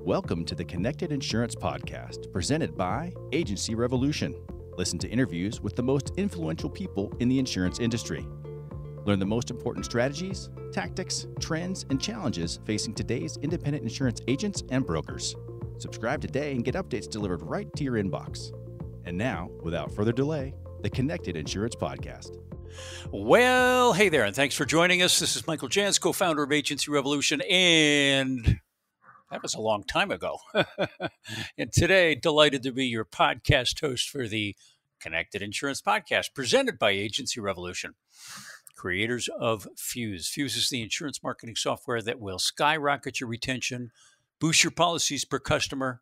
Welcome to the Connected Insurance Podcast, presented by Agency Revolution. Listen to interviews with the most influential people in the insurance industry. Learn the most important strategies, tactics, trends, and challenges facing today's independent insurance agents and brokers. Subscribe today and get updates delivered right to your inbox. And now, without further delay, the Connected Insurance Podcast. Well, hey there, and thanks for joining us. This is Michael Jans, co-founder of Agency Revolution, and that was a long time ago. And today, delighted to be your podcast host for the Connected Insurance Podcast, presented by Agency Revolution, creators of Fuse. Fuse is the insurance marketing software that will skyrocket your retention, boost your policies per customer,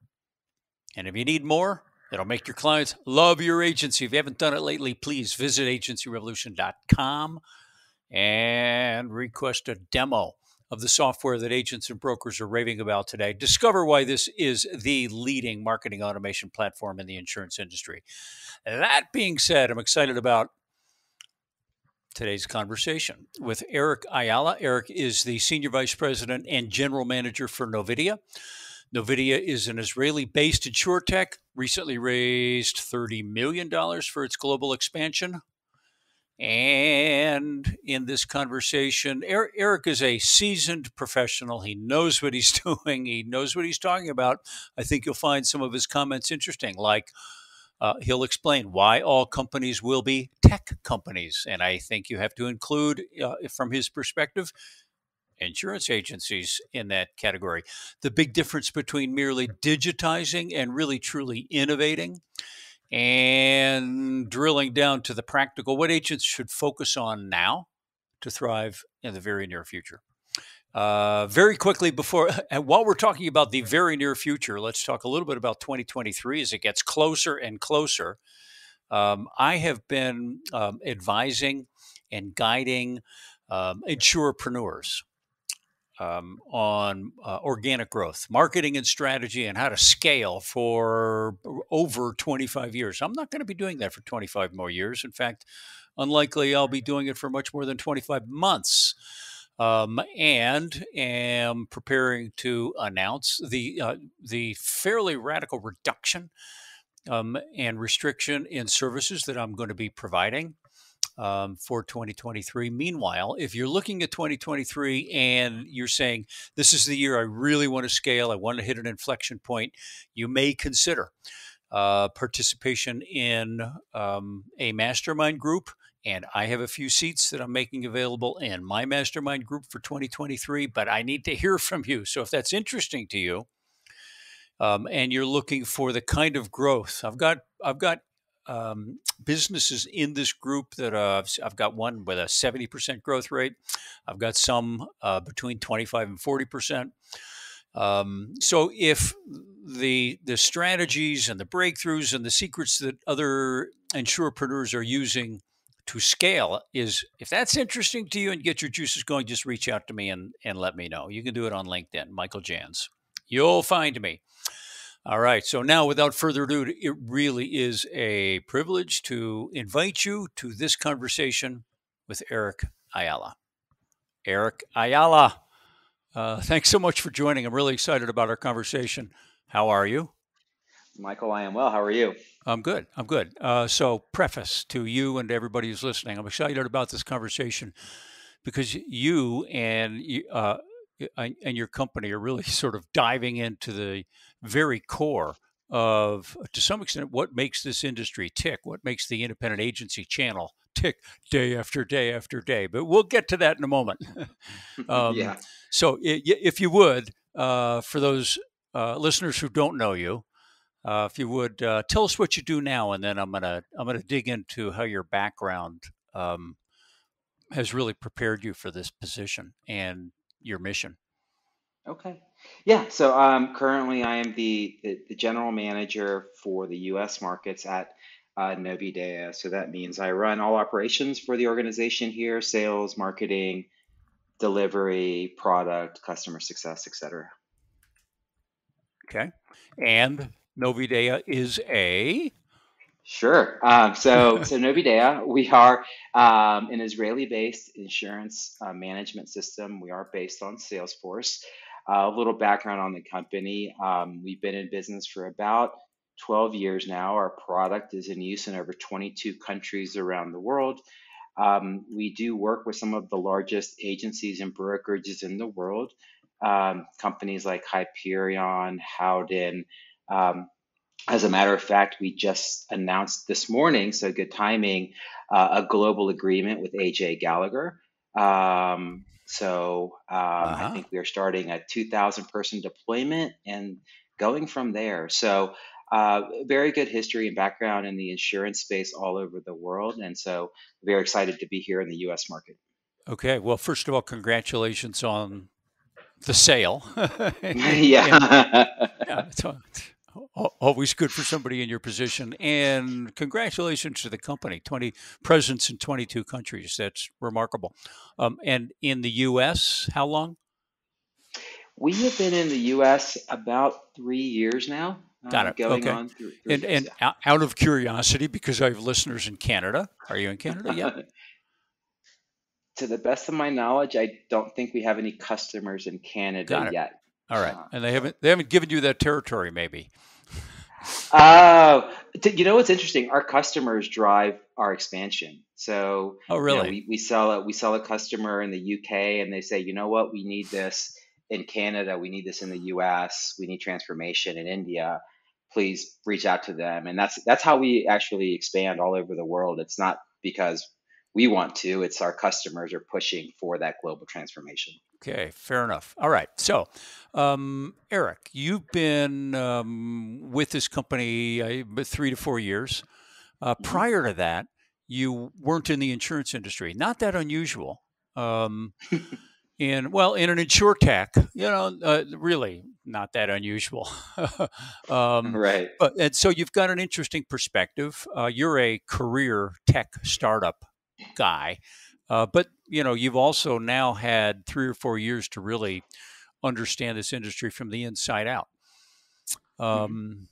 and if you need more, it'll make your clients love your agency. If you haven't done it lately, please visit agencyrevolution.com and request a demo of the software that agents and brokers are raving about today. Discover why this is the leading marketing automation platform in the insurance industry. That being said, I'm excited about today's conversation with Eric Ayala. Eric is the Senior Vice President and General Manager for Novidia. Novidia is an Israeli-based insurtech, recently raised $30 million for its global expansion. And in this conversation, Eric is a seasoned professional. He knows what he's doing. He knows what he's talking about. I think you'll find some of his comments interesting, like he'll explain why all companies will be tech companies. And I think you have to include, from his perspective, insurance agencies in that category. The big difference between merely digitizing and really truly innovating, and drilling down to the practical, what agents should focus on now to thrive in the very near future. Very quickly, while we're talking about the very near future, let's talk a little bit about 2023 as it gets closer and closer. I have been advising and guiding insurepreneurs on organic growth, marketing and strategy, and how to scale for over 25 years. I'm not going to be doing that for 25 more years. In fact, unlikely I'll be doing it for much more than 25 months. And am preparing to announce the fairly radical reduction and restriction in services that I'm going to be providing for 2023. Meanwhile, if you're looking at 2023 and you're saying, this is the year I really want to scale, I want to hit an inflection point, you may consider participation in a mastermind group. And I have a few seats that I'm making available in my mastermind group for 2023, but I need to hear from you. So if that's interesting to you, and you're looking for the kind of growth, I've got businesses in this group that I've got one with a 70% growth rate. I've got some between 25 and 40%. So if the strategies and the breakthroughs and the secrets that other insurepreneurs are using to scale if that's interesting to you and get your juices going, just reach out to me and let me know. You can do it on LinkedIn, Michael Jans. You'll find me. All right. So now, without further ado, it really is a privilege to invite you to this conversation with Eric Ayala. Eric Ayala, thanks so much for joining. I'm really excited about our conversation. How are you? Michael, I am well. How are you? I'm good. So preface to you and everybody who's listening, I'm excited about this conversation because you and your company are really sort of diving into the very core of, to some extent, what makes this industry tick, what makes the independent agency channel tick day after day after day. But we'll get to that in a moment. Yeah. So if you would, for those listeners who don't know you, if you would tell us what you do now, and then I'm gonna dig into how your background has really prepared you for this position and your mission. Okay. Yeah. So currently I am the general manager for the U.S. markets at Novidia. So that means I run all operations for the organization here: sales, marketing, delivery, product, customer success, etc. Okay. And Novidia is a... Sure. So Novidia, we are an Israeli-based insurance management system. We are based on Salesforce. A little background on the company. We've been in business for about 12 years now. Our product is in use in over 22 countries around the world. We do work with some of the largest agencies and brokerages in the world, companies like Hyperion, Howden. Um, as a matter of fact, we just announced this morning, so good timing, a global agreement with AJ Gallagher. I Uh-huh. think we are starting a 2,000 person deployment and going from there. So, very good history and background in the insurance space all over the world. And so, very excited to be here in the US market. Okay. Well, first of all, congratulations on the sale. And Yeah. yeah, always good for somebody in your position. And congratulations to the company. 20 presence in 22 countries. That's remarkable. And in the U.S., how long? We have been in the US about 3 years now, Got it. going Okay. on 3 years. And out of curiosity, because I have listeners in Canada, are you in Canada yet? Yeah. To the best of my knowledge, I don't think we have any customers in Canada Got it. yet. All right. And So, they haven't given you that territory, maybe. oh, you know what's interesting? Our customers drive our expansion. So, Oh, really? we sell a customer in the UK, and they say, you know what, we need this in Canada, we need this in the US, we need transformation in India. Please reach out to them, and that's how we actually expand all over the world. It's not because we want to; it's our customers are pushing for that global transformation. Okay, fair enough. All right. So, Eric, you've been with this company 3 to 4 years. Prior to that, you weren't in the insurance industry. Not that unusual. Um, in an insure tech, really not that unusual. um, Right. and so you've got an interesting perspective. You're a career tech startup guy, but you've also now had 3 or 4 years to really understand this industry from the inside out. Mhm. Um,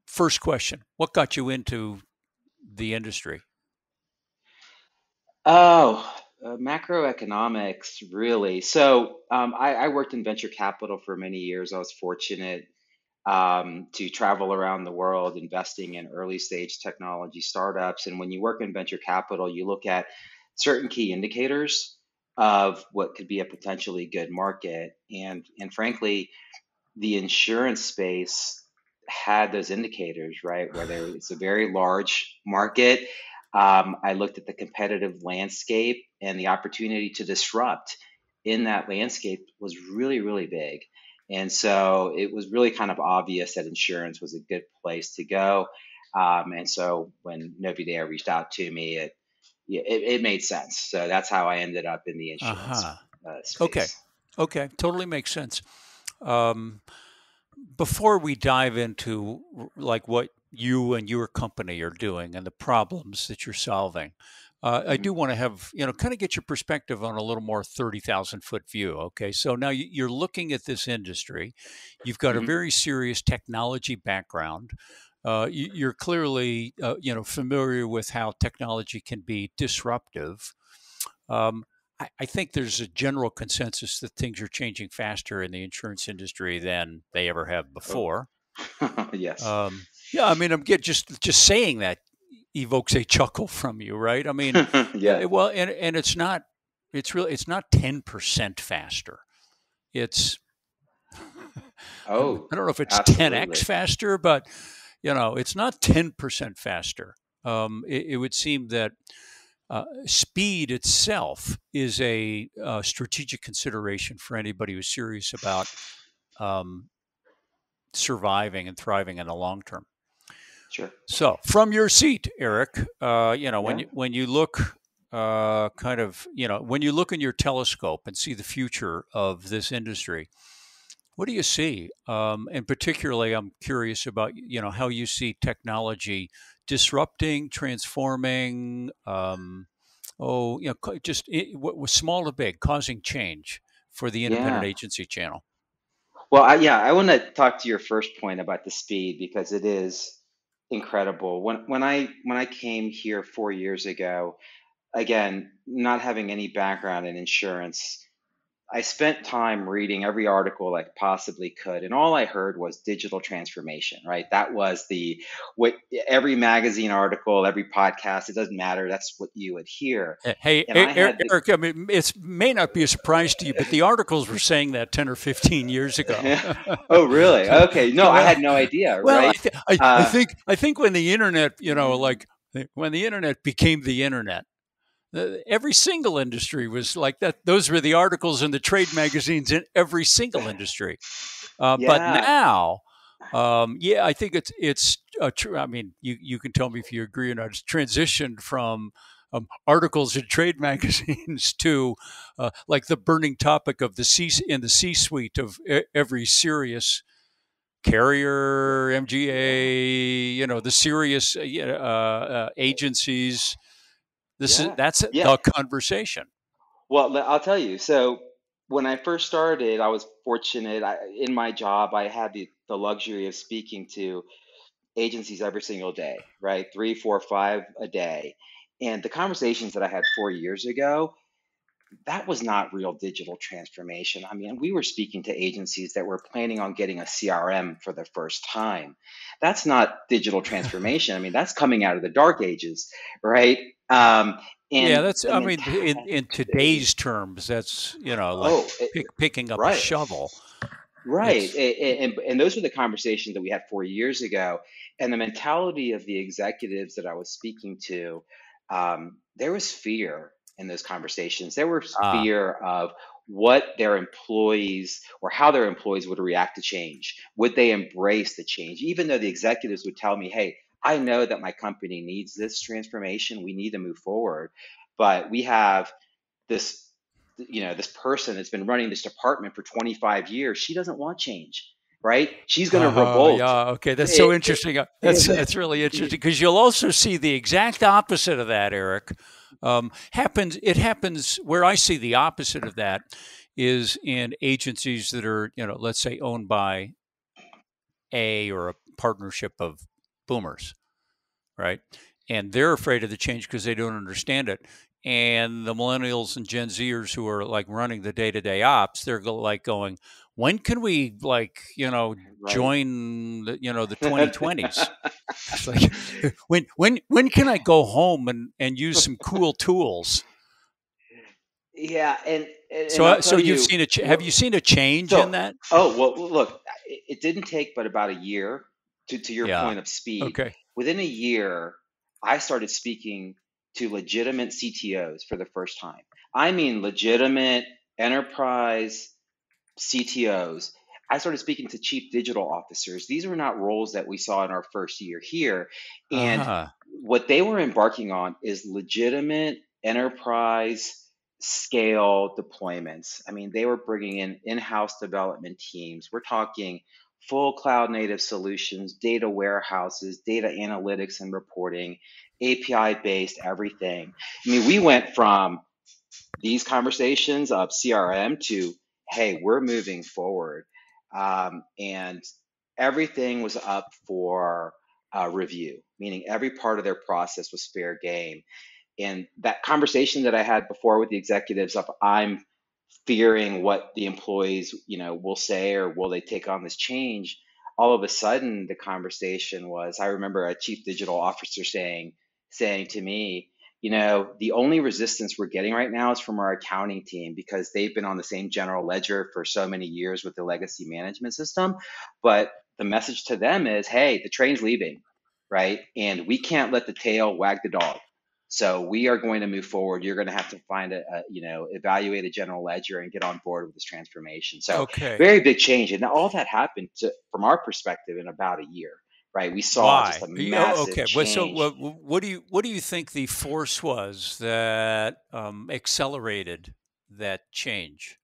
First question: what got you into the industry? Oh, macroeconomics, really. So, I worked in venture capital for many years. I was fortunate to travel around the world investing in early stage technology startups. And when you work in venture capital, you look at certain key indicators of what could be a potentially good market. And frankly, the insurance space had those indicators, right? It's a very large market. I looked at the competitive landscape, and the opportunity to disrupt in that landscape was really, really big. And so it was really kind of obvious that insurance was a good place to go. And so when Novidea reached out to me, it made sense. So that's how I ended up in the Uh-huh. insurance Okay. space. Okay. Totally makes sense. Um, Before we dive into like what you and your company are doing and the problems that you're solving, I Hmm. do want to have, kind of get your perspective on a little more 30,000 foot view. Okay. So now you're looking at this industry. You've got a Hmm. very serious technology background. You're clearly, familiar with how technology can be disruptive. Um, I think there's a general consensus that things are changing faster in the insurance industry than they ever have Oh, before. yes. Yeah, I mean, I'm get just saying that evokes a chuckle from you, right? I mean, Yeah. well, and it's not 10% faster. It's Oh, I don't know if it's 10x absolutely. faster, but it's not 10% faster. It would seem that speed itself is a strategic consideration for anybody who's serious about um, surviving and thriving in the long term. Sure. So, from your seat, Eric, when Yeah. you look, when you look in your telescope and see the future of this industry, what do you see? And particularly, I'm curious about how you see technology disrupting, transforming. Just what was small to big, causing change for the independent Yeah. agency channel. Well, I want to talk to your first point about the speed because it is incredible. When I came here 4 years ago, again, not having any background in insurance, I spent time reading every article I possibly could, and all I heard was digital transformation, right? That was the what every magazine article, every podcast, it doesn't matter. That's what you would hear. Hey, And I had Eric, I mean, it may not be a surprise to you, but the articles were saying that 10 or 15 years ago. the oh, really? Okay. No, I well, had no idea, well, right? Uh, I think when the internet, like when the internet became the internet, every single industry was like that. Those were the articles in the trade magazines in every single industry. But yeah, now, yeah, I think it's true. I mean, you can tell me if you agree or not. It's transitioned from articles in trade magazines to like the burning topic of the C suite of every serious carrier, MGA, the serious agencies. yeah, That's yeah. the conversation. Well, I'll tell you. So when I first started, I was fortunate. In my job, I had the luxury of speaking to agencies every single day, right? Three, four, five a day. And the conversations that I had 4 years ago, that was not real digital transformation. I mean, we were speaking to agencies that were planning on getting a CRM for the first time. That's not digital transformation. I mean, that's coming out of the dark ages, right? Um, Yeah, and that's. the I mean, mentality in today's terms, that's like oh, picking up a right. shovel. Right. It's And those were the conversations that we had 4 years ago. And the mentality of the executives that I was speaking to, there was fear in those conversations. There was ah, fear of what their employees or how their employees would react to change. Would they embrace the change? Even though the executives would tell me, hey, I know that my company needs this transformation, we need to move forward. But we have this this person that's been running this department for 25 years, she doesn't want change, right? She's going to revolt. yeah. Okay, that's so It, interesting. it, That's really interesting because you'll also see the exact opposite of that, Eric. Happens. It happens where I see the opposite of that is in agencies that are, let's say owned by or a partnership of boomers, right? And they're afraid of the change because they don't understand it. And the millennials and Gen Zers who are like running the day to day ops, they're like going, when can we right. join the 2020s? It's like when can I go home and use some cool tools? Yeah, and So I'll so tell you've you seen have what. you seen a change in So, that? oh well, look, it didn't take but about a year to your Yeah. point of speed. Okay. Within a year, I started speaking to legitimate CTOs for the first time. I mean, legitimate enterprise CTOs. I started speaking to chief digital officers. These were not roles that we saw in our first year here. And Uh-huh. what they were embarking on is legitimate enterprise scale deployments. I mean, they were bringing in house development teams. We're talking full cloud native solutions, data warehouses, data analytics and reporting, API based everything. I mean, we went from these conversations of CRM to, hey, we're moving forward. And everything was up for review, meaning every part of their process was fair game. And that conversation that I had before with the executives of I'm fearing what the employees, will say or will they take on this change. All of a sudden, the conversation was, I remember a chief digital officer saying to me, the only resistance we're getting right now is from our accounting team because they've been on the same general ledger for so many years with the legacy management system. But the message to them is, hey, the train's leaving, right? And we can't let the tail wag the dog. So we are going to move forward. You're going to have to find evaluate a general ledger and get on board with this transformation. So Okay. very big change. And all that happened from our perspective in about a year, right? We saw just Why? a massive Okay. Well, so change. what do you think the force was that accelerated that change?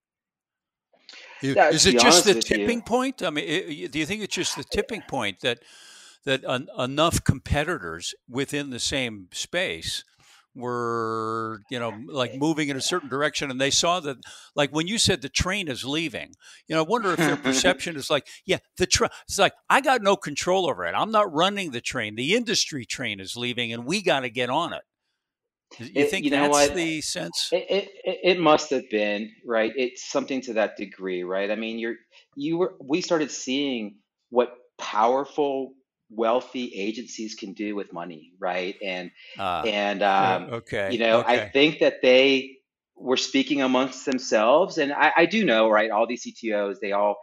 Yeah, Is to it be just honest the with you, tipping point? I mean, do you think it's just the tipping point that enough competitors within the same space were, like moving in a certain direction, and they saw that, like when you said the train is leaving, I wonder if their perception is like, yeah, the train. It's like I got no control over it. I'm not running the train. The industry train is leaving, and we got to get on it. You think You know that's what? the sense? It must have been, right? It's something to that degree, right? I mean, we started seeing what powerful, wealthy agencies can do with money, right? Ah, And okay, I okay. think that they were speaking amongst themselves, and I do know, right? All these CTOs, they all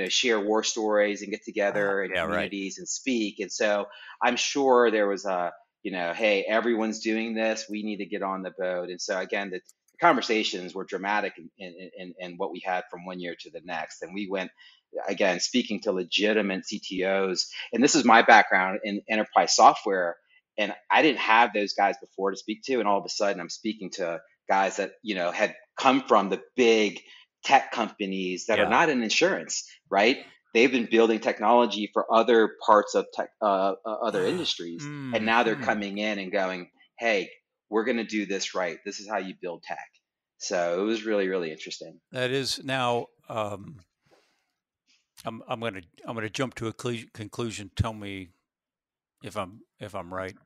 share war stories and get together in Yeah, right. communities and speak, and so I'm sure there was a hey, everyone's doing this. We need to get on the boat. And so again, the conversations were dramatic in what we had from one year to the next. And we went again speaking to legitimate CTOs. And this is my background in enterprise software. And I didn't have those guys before to speak to. And all of a sudden, I'm speaking to guys that had come from the big tech companies that are Yeah. not in insurance, right? They've been building technology for other parts of tech, other industries, and now they're Hmm. coming in and going, "Hey, we're going to do this right. This is how you build tech." So it was really, really interesting. That is now. I'm gonna jump to a conclusion. Tell me if I'm right.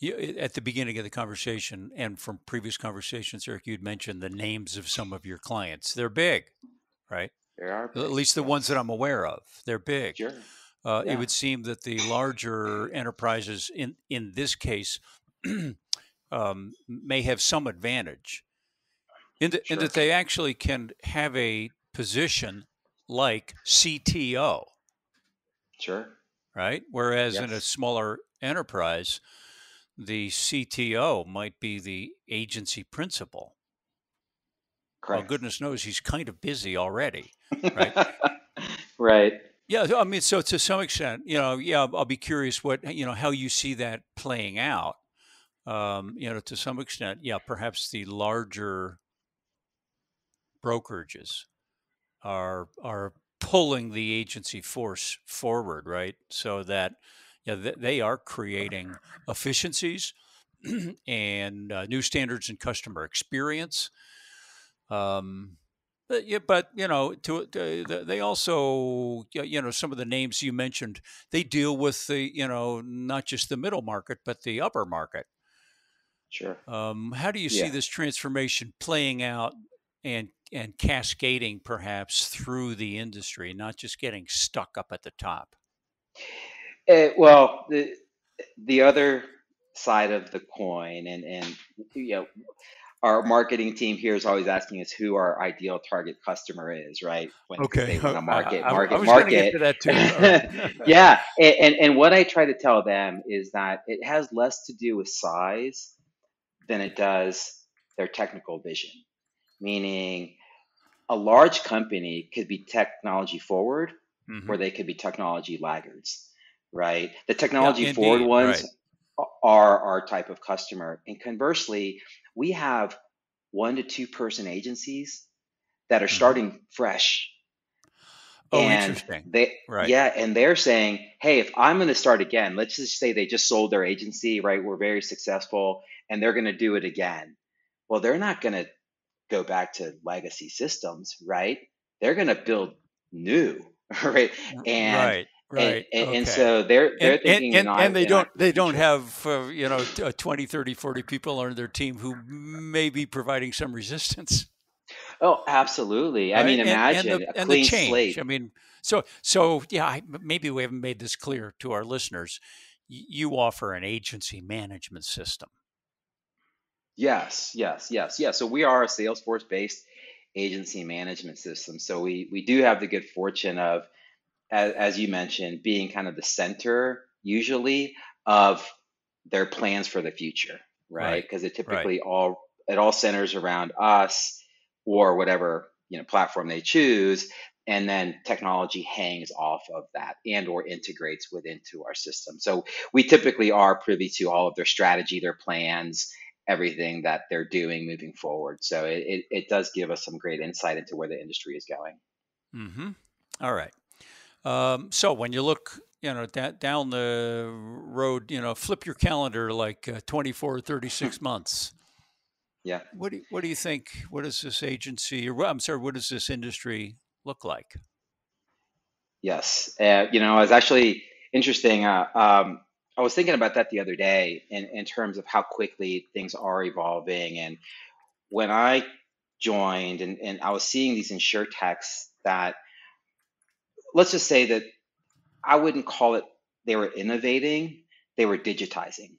At the beginning of the conversation and from previous conversations, Eric, you'd mentioned the names of some of your clients. They're big, right? They are At big. least the ones that Yes. I'm aware of. They're big. Sure. It Yeah. would seem that the larger enterprises, in this case, may have some advantage in Sure. that they actually can have a position like CTO, Sure. right? Whereas in a Yes. smaller enterprise, the CTO might be the agency principal. Well, Correct. goodness knows he's kind of busy already, right? Right. Yeah, I mean, so to some extent, yeah, I'll be curious how you see that playing out. To some extent, yeah, perhaps the larger brokerages are pulling the agency force forward, right? So that yeah, they are creating efficiencies and new standards in customer experience. Um, but they also some of the names you mentioned, they deal with the not just the middle market but the upper market. Sure. How do you see Yeah. this transformation playing out and cascading perhaps through the industry, not just getting stuck up at the top? Well, the other side of the coin, and you know, our marketing team here is always asking us who our ideal target customer is, right? When because Okay, they want to I market, was going to get market. to that too. All right. Yeah, and what I try to tell them is that it has less to do with size than it does their technical vision. Meaning, a large company could be technology forward, Hmm. or they could be technology laggards, right? The Yeah, technology forward indeed. ones Right. are our type of customer, and conversely, we have 1 to 2 person agencies that are Hmm. starting fresh, Oh, and interesting. they Right. yeah, and they're saying, hey, if I'm going to start again, let's just say they just sold their agency, right? We're very successful, and they're going to do it again. Well, they're not going to go back to legacy systems, right? They're going to build new, right? And Right. Right. and Okay. so they're And and thinking and, and they in our don't future. have 20, 30, 40 people on their team who may be providing some resistance. Oh, absolutely. I mean, Right, and the imagine a and the clean change. I slate. mean, so yeah, maybe we haven't made this clear to our listeners. You offer an agency management system. Yes, yes, yes, yes. So we are a Salesforce based agency management system. So we do have the good fortune of, as you mentioned, being kind of the center usually of their plans for the future, right? Right, Because right. it all centers around us or whatever platform they choose, and then technology hangs off of that and or integrates into our system. So we typically are privy to all of their strategy, their plans, everything that they're doing moving forward. So it does give us some great insight into where the industry is going. Hmm. All right. So when you look, down the road, flip your calendar like 24, 36 months. Yeah. What do you think? What does this agency, or I'm sorry, what does this industry look like? Yes, it's actually interesting. I was thinking about that the other day in terms of how quickly things are evolving. And when I joined and I was seeing these insure techs that, let's just say that I wouldn't call it they were innovating, they were digitizing,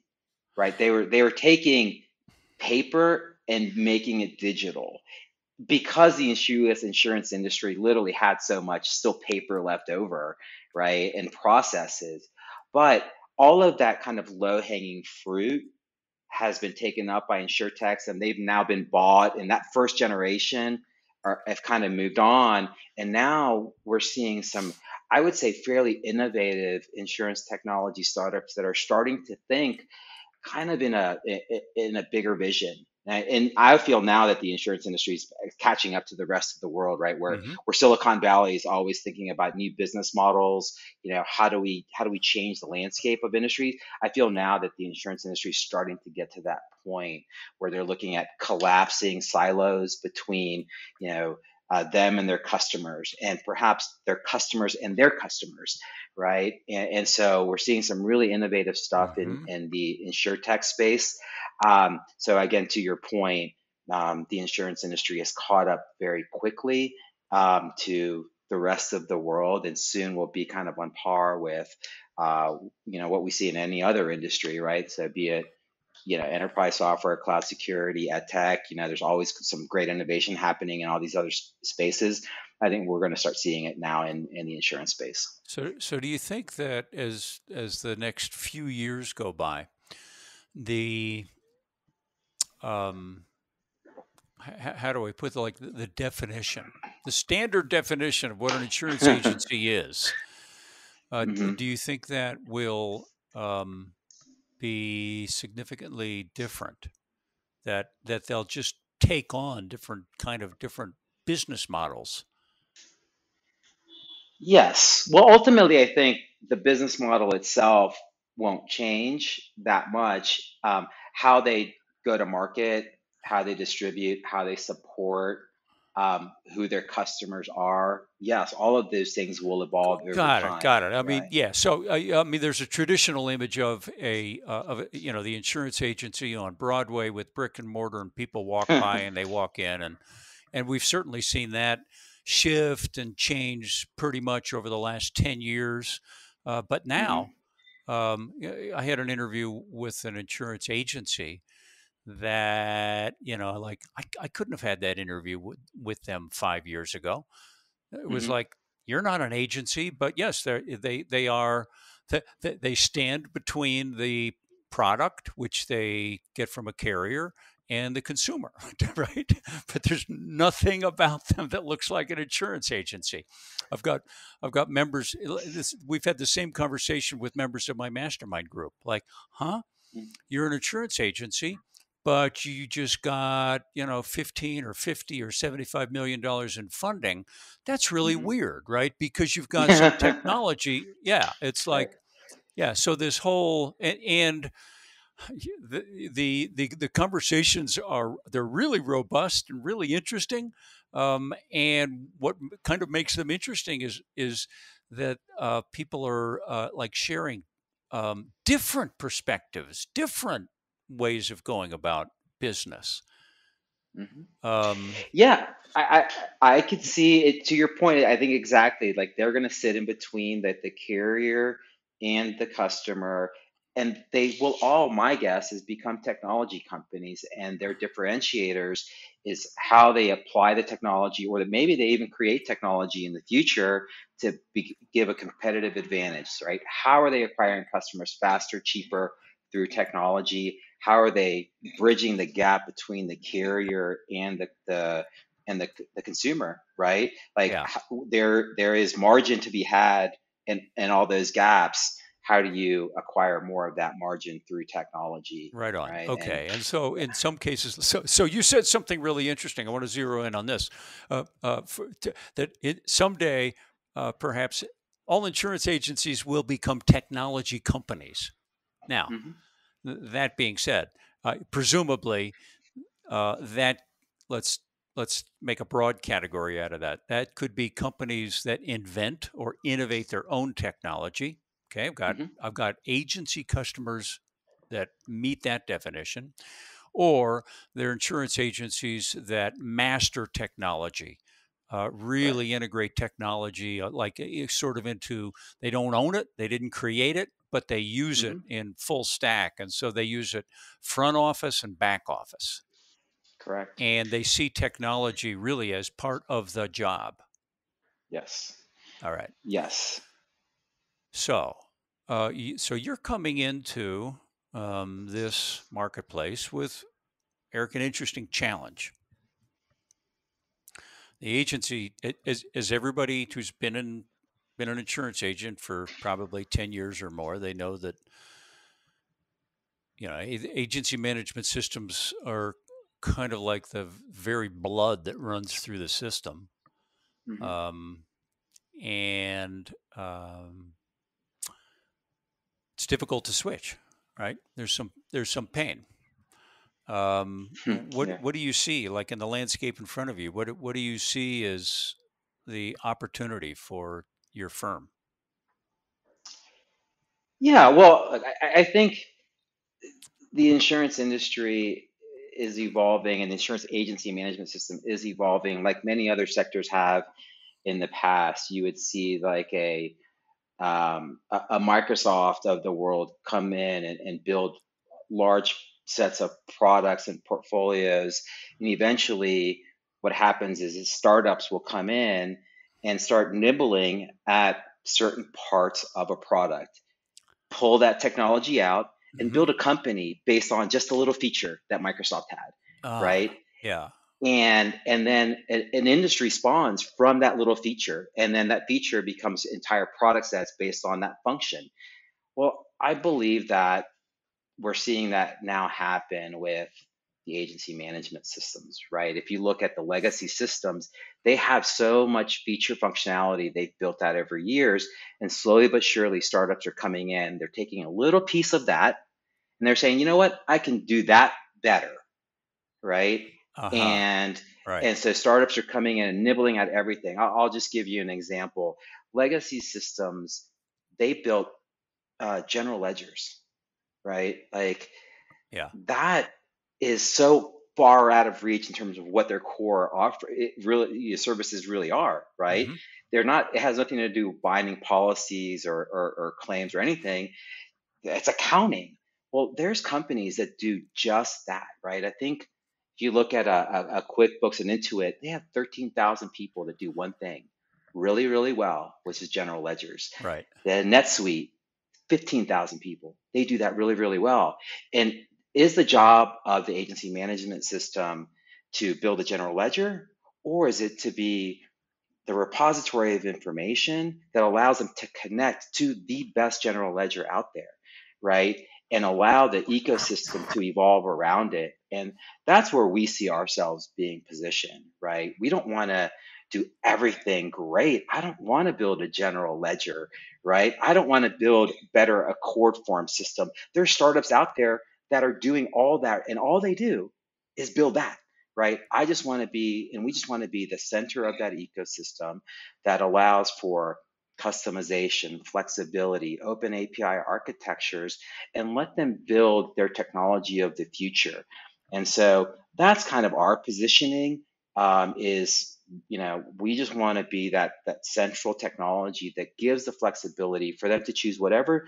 right? They were taking paper and making it digital because the US insurance industry literally had so much still paper left over, right? And processes. But all of that kind of low hanging fruit has been taken up by insurtechs and they've now been bought, and that first generation have kind of moved on, and now we're seeing some, I would say, fairly innovative insurance technology startups that are starting to think kind of in a bigger vision. And I feel now that the insurance industry is catching up to the rest of the world, right? Hmm. Where Silicon Valley is always thinking about new business models. How do we change the landscape of industries? I feel now that the insurance industry is starting to get to that point where they're looking at collapsing silos between you know them and their customers, and perhaps their customers and their customers, right? And so we're seeing some really innovative stuff Hmm. in the insure tech space. So again, to your point, the insurance industry has caught up very quickly to the rest of the world, and soon will be kind of on par with what we see in any other industry, right? So be it enterprise software, cloud security, ed tech. There's always some great innovation happening in all these other spaces. I think we're going to start seeing it now in the insurance space. So do you think that as the next few years go by, the um, how do I put the definition, the standard definition of what an insurance agency is? Hmm. Do you think that will be significantly different? That they'll just take on different business models? Yes. Well, ultimately, I think the business model itself won't change that much. How they go to market, how they distribute, how they support, who their customers are. Yes, all of those things will evolve over Got it, time, got it. I mean, right? yeah. So, I mean, there's a traditional image of the insurance agency on Broadway with brick and mortar, and people walk by and they walk in, and we've certainly seen that shift and change pretty much over the last 10 years. But Hmm. now, I had an interview with an insurance agency that I couldn't have had that interview with them 5 years ago. It was Hmm. like, you're not an agency, but yes, they are. They stand between the product, which they get from a carrier, and the consumer, right? But there's nothing about them that looks like an insurance agency. I've got I've got members. We've had the same conversation with members of my mastermind group. Like, huh? You're an insurance agency, but you just got, 15 or 50 or $75 million in funding. That's really Hmm. weird, right? Because you've got some technology. Yeah, it's Right. like, yeah. So this whole and the conversations they're really robust and really interesting. And what kind of makes them interesting is that people are like sharing different perspectives, different ways of going about business. Hmm. Um, Yeah, I could see it. To your point, I think exactly like they're going to sit in between the carrier and the customer, and they will all, my guess, is become technology companies, and their differentiators is how they apply the technology, or that maybe they even create technology in the future to give a competitive advantage, right? How are they acquiring customers faster, cheaper through technology? How are they bridging the gap between the carrier and the consumer, right? Like yeah, there is margin to be had in all those gaps. How do you acquire more of that margin through technology, right on. right? And Okay, and so yeah. in some cases, so you said something really interesting. I want to zero in on this. That someday, perhaps all insurance agencies will become technology companies. Now, Hmm. that being said, presumably that let's let's make a broad category out of that. That could be companies that invent or innovate their own technology. Okay, Hmm. I've got agency customers that meet that definition, or they're insurance agencies that master technology, Correct. really integrate technology, sort of into, they don't own it, they didn't create it, but they use it Hmm. in full stack. And so they use it front office and back office. Correct. And they see technology really as part of the job. Yes. All right. Yes. So, so you're coming into this marketplace with, Eric, an interesting challenge. The agency, as everybody who's been an insurance agent for probably 10 years or more, they know that agency management systems are kind of like the very blood that runs through the system, Hmm. um, and it's difficult to switch. Right? There's some pain. Yeah. What do you see like in the landscape in front of you? What do you see as the opportunity for your firm? Yeah. Well, I think the insurance industry is evolving, and the insurance agency management system is evolving, like many other sectors have in the past. You would see like a Microsoft of the world come in and build large sets of products and portfolios. And eventually, what happens is startups will come in and start nibbling at certain parts of a product, pull that technology out, and Hmm. build a company based on just a little feature that Microsoft had, Ah, right? yeah. And then an industry spawns from that little feature, and then that feature becomes entire product sets based on that function. Well, I believe that we're seeing that now happen with the agency management systems, right? If you look at the legacy systems, they have so much feature functionality they've built out over years, and slowly but surely startups are coming in, they're taking a little piece of that, and they're saying, you know what, I can do that better, right? Uh-huh. And Right. and so startups are coming in and nibbling at everything. I'll just give you an example. Legacy systems, they built general ledgers, right? Like Yeah. that is so far out of reach in terms of what their core offer it really services really are, right? Hmm. They're not. It has nothing to do with binding policies or claims or anything. It's accounting. Well, there's companies that do just that, right? I think if you look at a QuickBooks and Intuit, they have 13,000 people that do one thing really, really well, which is general ledgers. Right. The NetSuite, 15,000 people. They do that really, really well. And is the job of the agency management system to build a general ledger, or is it to be the repository of information that allows them to connect to the best general ledger out there, right? And allow the ecosystem to evolve around it. And that's where we see ourselves being positioned, right? We don't want to do everything great. I don't want to build a general ledger, right? I don't want to build better accord form system. There's startups out there that are doing all that, and all they do is build that, right? I just want to be, and we just want to be the center of that ecosystem that allows for customization, flexibility, open API architectures, and let them build their technology of the future. And so that's kind of our positioning. Is we just want to be that central technology that gives the flexibility for them to choose whatever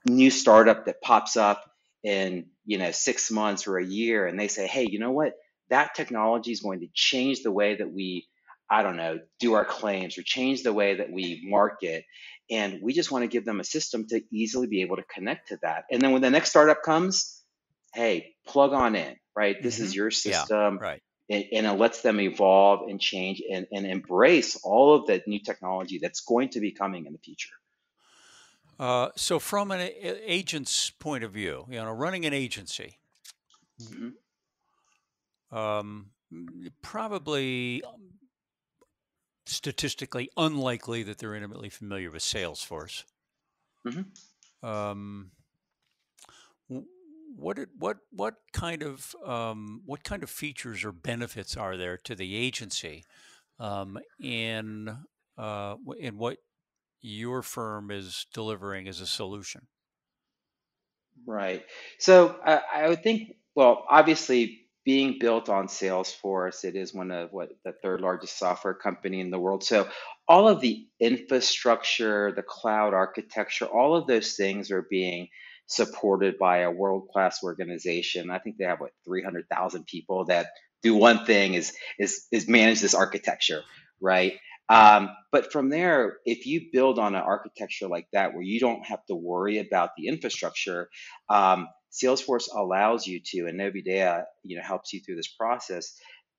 new startup that pops up in 6 months or a year, and they say, hey, you know what, that technology is going to change the way that we, I don't know, do our claims or change the way that we market, and we just want to give them a system to easily be able to connect to that. And then when the next startup comes, hey, plug on in, right? This Hmm. is your Yeah. system. Right. And it lets them evolve and change and embrace all of the new technology that's going to be coming in the future. So from an agent's point of view, running an agency, Hmm. probably statistically unlikely that they're intimately familiar with Salesforce. Hmm. Um, w- what kind of features or benefits are there to the agency in what your firm is delivering as a solution? Right. So I would think, well, obviously being built on Salesforce, it is one of what the third largest software company in the world. So all of the infrastructure, the cloud architecture, all of those things are being supported by a world-class organization. I think they have what 300,000 people that do one thing is manage this architecture, right? But from there, if you build on an architecture like that, where you don't have to worry about the infrastructure, Salesforce allows you to, and Novidea, helps you through this process,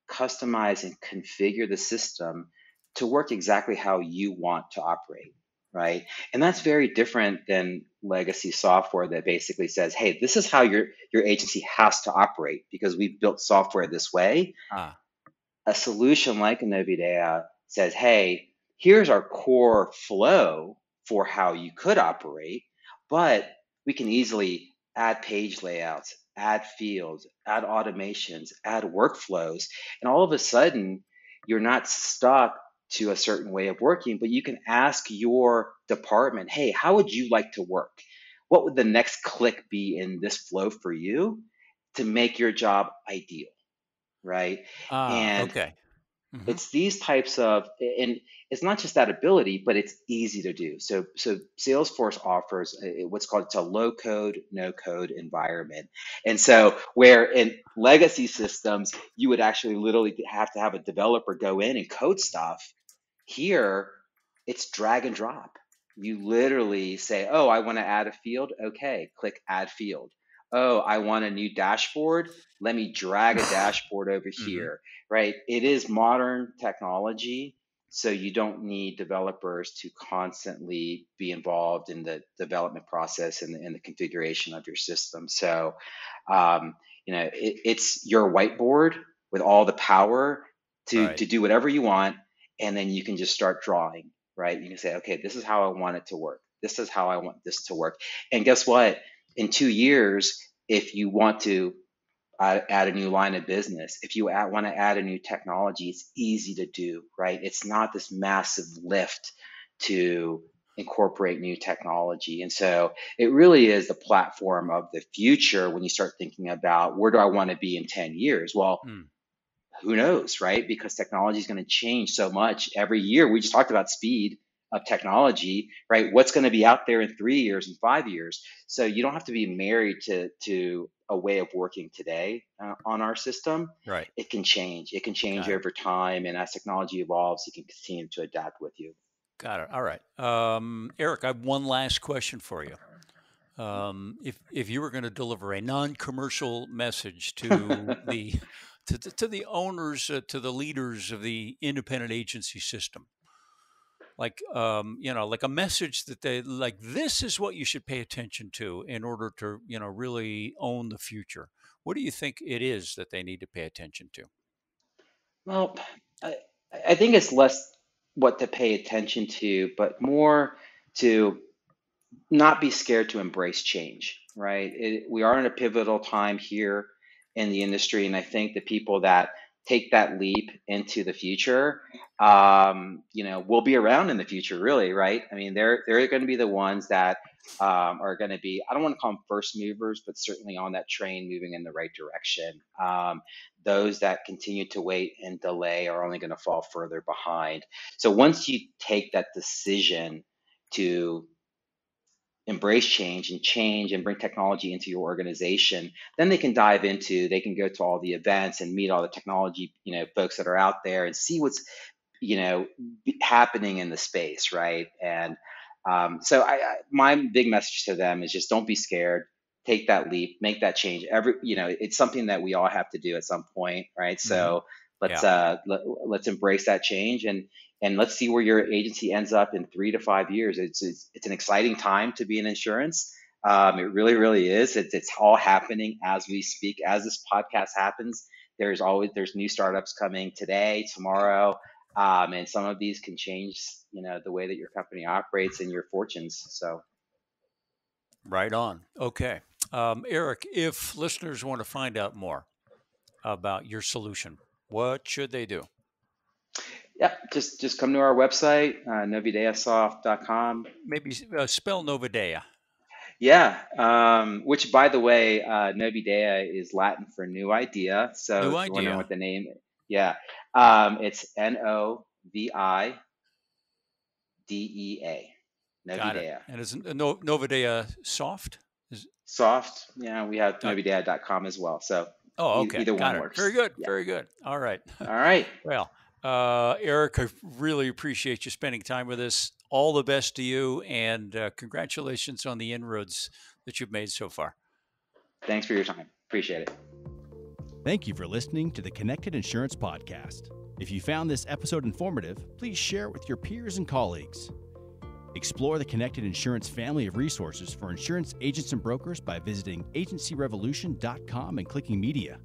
customize and configure the system to work exactly how you want to operate, right? And that's very different than legacy software that basically says, "Hey, this is how your agency has to operate because we've built software this way." Ah, A solution like Innovatea says, hey, here's our core flow for how you could operate, but we can easily add page layouts, add fields, add automations, add workflows. And all of a sudden, you're not stuck to a certain way of working, but you can ask your department, hey, how would you like to work? What would the next click be in this flow for you to make your job ideal? Right. And okay. Hmm. it's these types of, and it's not just that ability, but it's easy to do. So Salesforce offers what's called, it's a low code, no code environment. And so where in legacy systems, you would actually literally have to have a developer go in and code stuff. Here, it's drag and drop. You literally say, oh, I want to add a field. Okay, click add field. Oh, I want a new dashboard. Let me drag a dashboard over Hmm. here, right? It is modern technology, so you don't need developers to constantly be involved in the development process and the configuration of your system. So, um, it's your whiteboard with all the power Right. to do whatever you want, and then you can just start drawing, right? You can say, okay, this is how I want it to work. This is how I want this to work. And guess what? In 2 years, if you want to add a new line of business, if you want to add a new technology, it's easy to do, right? It's not this massive lift to incorporate new technology. And so it really is the platform of the future when you start thinking about where do I want to be in 10 years? Well, Mm. who knows, right? Because technology is going to change so much every year. We just talked about speed of technology, right? What's going to be out there in 3 years and 5 years? So you don't have to be married to a way of working today on our system. Right. It can change. It can change Got it. over time, and as technology evolves, it can continue to adapt with you. Got it. All right. Eric, I have one last question for you. If you were going to deliver a non-commercial message to the to the owners, to the leaders of the independent agency system, like like a message that they like, this is what you should pay attention to in order to really own the future. What do you think it is that they need to pay attention to? Well, I, I think it's less what to pay attention to, but more to not be scared to embrace change, right? We are in a pivotal time here in the industry, and I think the people that take that leap into the future, will be around in the future, really, right? I mean, they're going to be the ones that are going to be, I don't want to call them first movers, but certainly on that train moving in the right direction. Those that continue to wait and delay are only going to fall further behind. So once you take that decision to embrace change and bring technology into your organization, then they can go to all the events and meet all the technology folks that are out there and see what's you know happening in the space, right? And so my big message to them is just don't be scared, take that leap, make that change. It's something that we all have to do at some point, right? Hmm. So let's Yeah. let's embrace that change, and let's see where your agency ends up in 3 to 5 years. It's an exciting time to be in insurance. It really, really is. It's all happening as we speak. As this podcast happens, there's new startups coming today, tomorrow, and some of these can change, the way that your company operates and your fortunes. So, Right on. Okay. Eric, if listeners want to find out more about your solution, what should they do? Yeah, just come to our website, novideasoft.com. Maybe spell Novadea. Yeah, which by the way, Novidea is Latin for new idea. So New if you're wondering idea. what the name, yeah, it's Novidea, Got it. Novidea. And is Novadea soft? Is, Soft, yeah, we have uh, novidea.com as well. So oh, okay. either Got one it. Very works. good. Yeah. Very good. All right. All right. Well, Eric, I really appreciate you spending time with us. All the best to you, and congratulations on the inroads that you've made so far. Thanks for your time. Appreciate it. Thank you for listening to the Connected Insurance Podcast. If you found this episode informative, please share it with your peers and colleagues. Explore the Connected Insurance family of resources for insurance agents and brokers by visiting agencyrevolution.com and clicking media.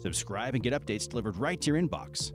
Subscribe and get updates delivered right to your inbox.